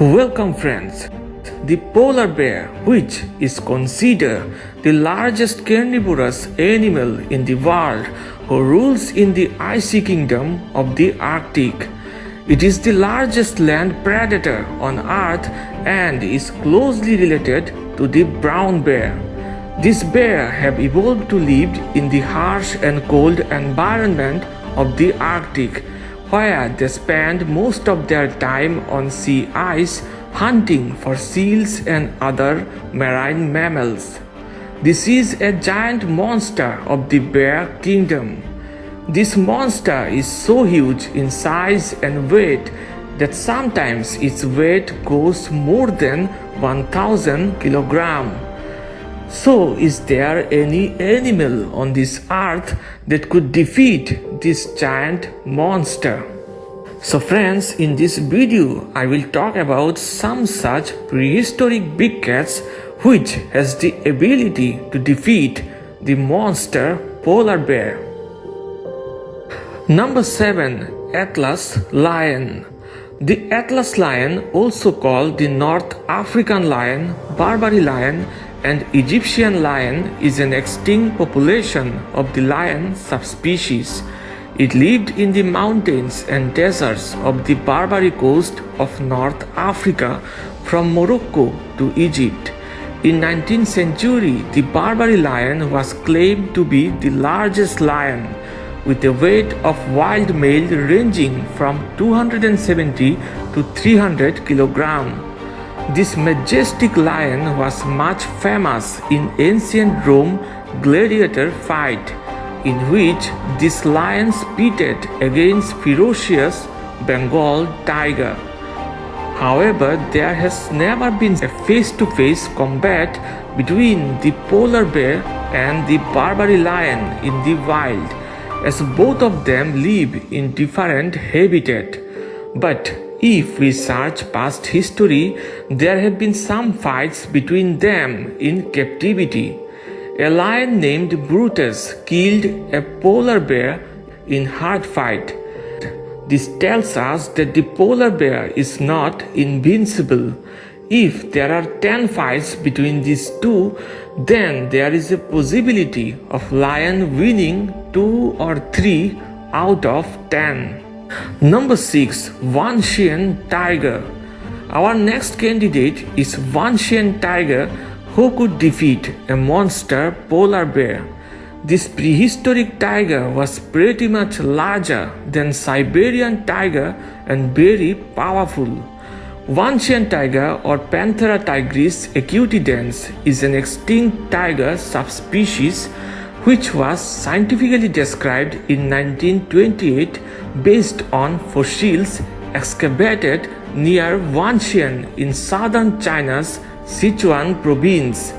Welcome friends. The polar bear, which is considered the largest carnivorous animal in the world, who rules in the icy kingdom of the Arctic. It is the largest land predator on Earth and is closely related to the brown bear. These bears have evolved to live in the harsh and cold environment of the Arctic, where they spend most of their time on sea ice hunting for seals and other marine mammals. This is a giant monster of the bear kingdom. This monster is so huge in size and weight that sometimes its weight goes more than 1000 kilograms. So, is there any animal on this earth that could defeat this giant monster? So friends, in this video I will talk about some such prehistoric big cats which has the ability to defeat the monster polar bear. Number 7. Atlas lion. The Atlas lion, also called the North African lion, Barbary lion and Egyptian lion, is an extinct population of the lion subspecies. It lived in the mountains and deserts of the Barbary coast of North Africa from Morocco to Egypt. In 19th century, the Barbary lion was claimed to be the largest lion, with a weight of wild male ranging from 270 to 300 kilograms. This majestic lion was much famous in ancient Rome gladiator fight, in which these lions pitted against ferocious Bengal tiger. However, there has never been a face-to-face combat between the polar bear and the Barbary lion in the wild, as both of them live in different habitat. But if we search past history, there have been some fights between them in captivity. A lion named Brutus killed a polar bear in hard fight. This tells us that the polar bear is not invincible. If there are 10 fights between these two, then there is a possibility of lion winning 2 or 3 out of 10. Number 6. Wanhsien tiger. Our next candidate is Wanhsien tiger, who could defeat a monster polar bear. This prehistoric tiger was pretty much larger than Siberian tiger and very powerful. Wanhsien tiger, or Panthera tigris acutidens, is an extinct tiger subspecies which was scientifically described in 1928 based on fossils excavated near Wanhsien in southern China's Sichuan province.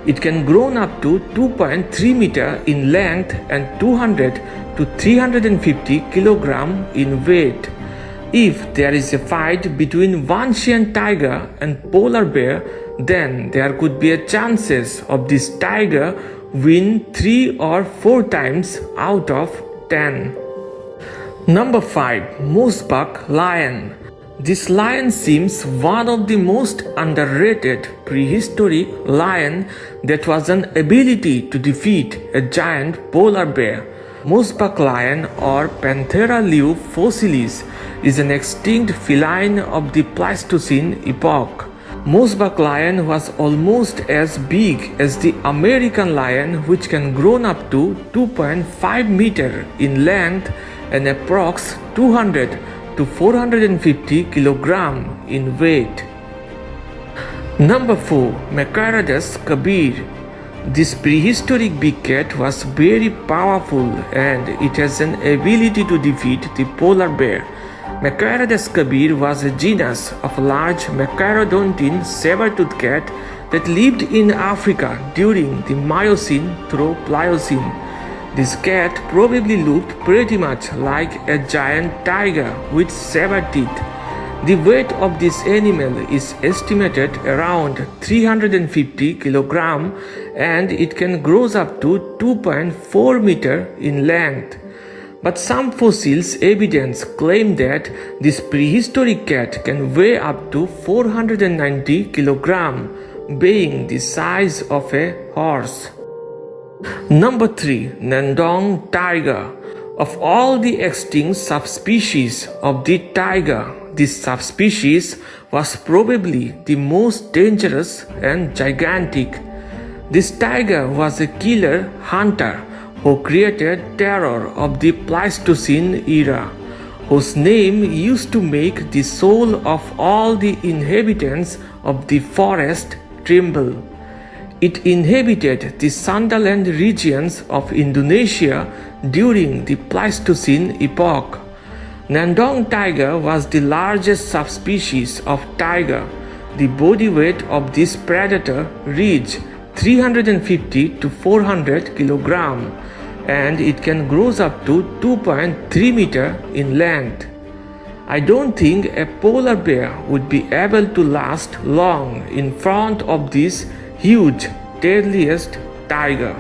It can grow up to 2.3 meters in length and 200 to 350 kilograms in weight. If there is a fight between Wanhsien tiger and polar bear, then there could be a chances of this tiger win 3 or 4 times out of 10. Number 5. Mosbach lion. This lion seems one of the most underrated prehistoric lion that was an ability to defeat a giant polar bear. Mosbach lion, or Panthera liu fossilis, is an extinct feline of the Pleistocene epoch. Mosbach lion was almost as big as the American lion, which can grow up to 2.5 meters in length and approx 200 to 450 kilograms in weight. Number 4. Machairodus Kabir. This prehistoric big cat was very powerful and it has an ability to defeat the polar bear. Machairodus Kabir was a genus of large Machairodontine sabertooth cat that lived in Africa during the Miocene through Pliocene. This cat probably looked pretty much like a giant tiger with saber teeth. The weight of this animal is estimated around 350 kilograms and it can grow up to 2.4 meters in length. But some fossils evidence claim that this prehistoric cat can weigh up to 490 kilograms, being the size of a horse. Number 3. Ngandong tiger. Of all the extinct subspecies of the tiger, this subspecies was probably the most dangerous and gigantic. This tiger was a killer hunter who created terror of the Pleistocene era, whose name used to make the soul of all the inhabitants of the forest tremble. It inhabited the Sundaland regions of Indonesia during the Pleistocene epoch. Ngandong tiger was the largest subspecies of tiger. The body weight of this predator reached 350 to 400 kilograms, and it can grow up to 2.3 meters in length. I don't think a polar bear would be able to last long in front of this huge, deadliest tiger.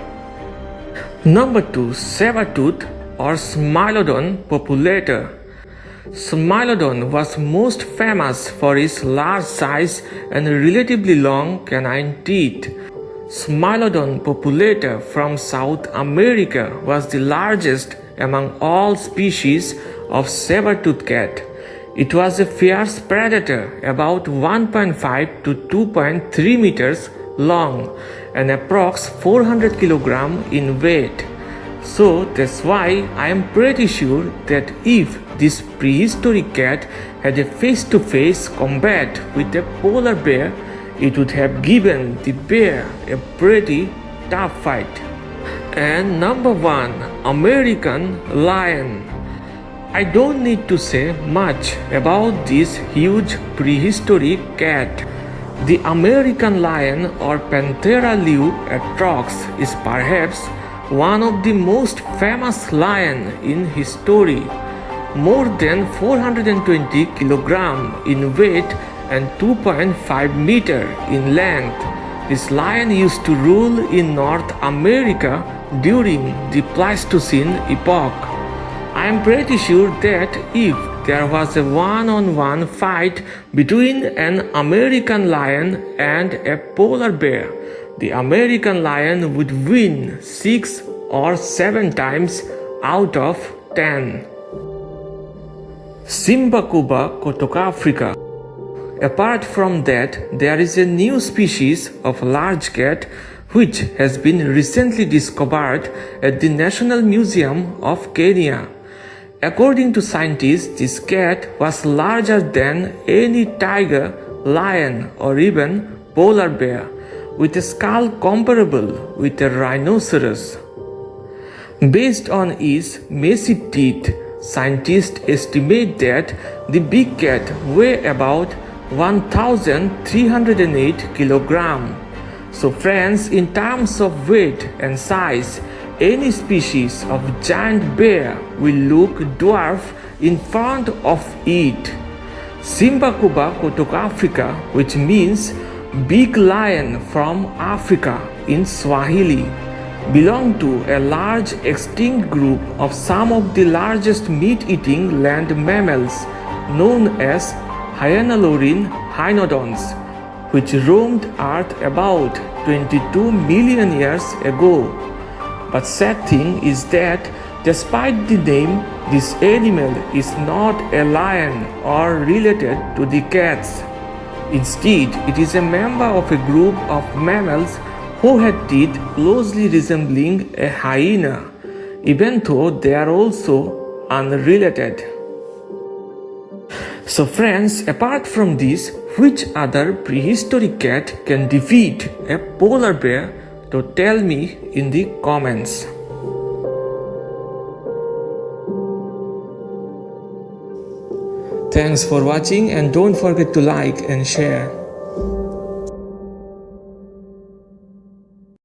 Number 2. Sabertooth or Smilodon populator. Smilodon was most famous for its large size and relatively long canine teeth. Smilodon populator from South America was the largest among all species of saber-toothed cat. It was a fierce predator about 1.5 to 2.3 meters long and approx 400 kilograms in weight. So that's why I am pretty sure that if this prehistoric cat had a face-to-face combat with a polar bear, it would have given the bear a pretty tough fight. And number 1. American lion. I don't need to say much about this huge prehistoric cat. The American lion or Panthera atrox is perhaps one of the most famous lions in history. More than 420 kilograms in weight and 2.5 meters in length, this lion used to rule in North America during the Pleistocene epoch. I am pretty sure that if there was a one-on-one fight between an American lion and a polar bear, the American lion would win 6 or 7 times out of 10. Simbakubwa, kutokaafrika. Apart from that, there is a new species of large cat which has been recently discovered at the National Museum of Kenya. According to scientists, this cat was larger than any tiger, lion, or even polar bear, with a skull comparable with a rhinoceros. Based on its massive teeth, scientists estimate that the big cat weighs about 1,308 kilograms. So friends, in terms of weight and size, any species of giant bear will look dwarf in front of it. Simbakubwa kutokaafrika, which means big lion from Africa in Swahili, belong to a large extinct group of some of the largest meat-eating land mammals known as hyaenodon hyaenodons, which roamed Earth about 22 million years ago. But sad thing is that despite the name, this animal is not a lion or related to the cats. Instead, it is a member of a group of mammals who had teeth closely resembling a hyena, even though they are also unrelated. So friends, apart from this, which other prehistoric cat can defeat a polar bear? So tell me in the comments. Thanks for watching and don't forget to like and share.